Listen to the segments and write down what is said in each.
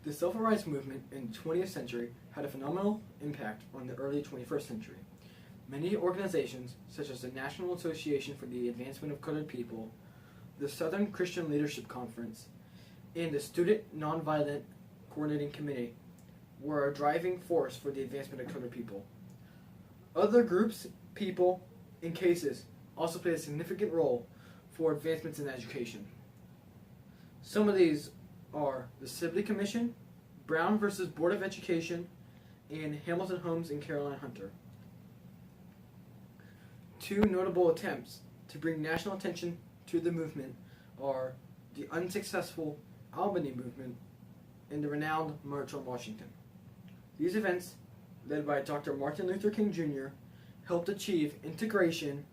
The civil rights movement in the 20th century had a phenomenal impact on the early 21st century. Many organizations, such as the National Association for the Advancement of Colored People, the Southern Christian Leadership Conference, and the Student Nonviolent Coordinating Committee, were a driving force for the advancement of colored people. Other groups, people, and cases also played a significant role for advancements in education. Some of these are the Sibley Commission, Brown versus Board of Education, and Hamilton Holmes and Caroline Hunter. Two notable attempts to bring national attention to the movement are the unsuccessful Albany movement and the renowned March on Washington. These events, led by Dr. Martin Luther King Jr., helped achieve integration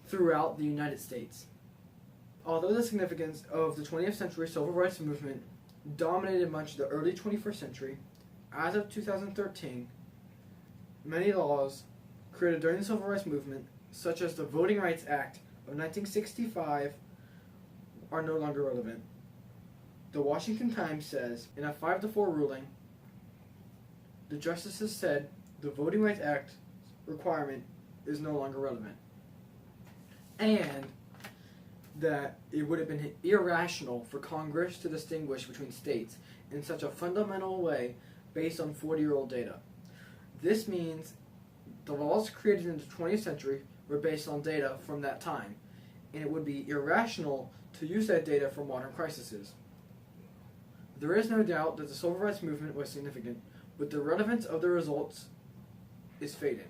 throughout the United States. Although the significance of the 20th century civil rights movement dominated much of the early 21st century, as of 2013, many laws created during the civil rights movement, such as the Voting Rights Act of 1965, are no longer relevant. The Washington Times says, in a 5-4 ruling, the justices said the Voting Rights Act requirement is no longer relevant, and that it would have been irrational for Congress to distinguish between states in such a fundamental way based on 40-year-old data. This means the laws created in the 20th century were based on data from that time, and it would be irrational to use that data for modern crises. There is no doubt that the civil rights movement was significant, but the relevance of the results is fading.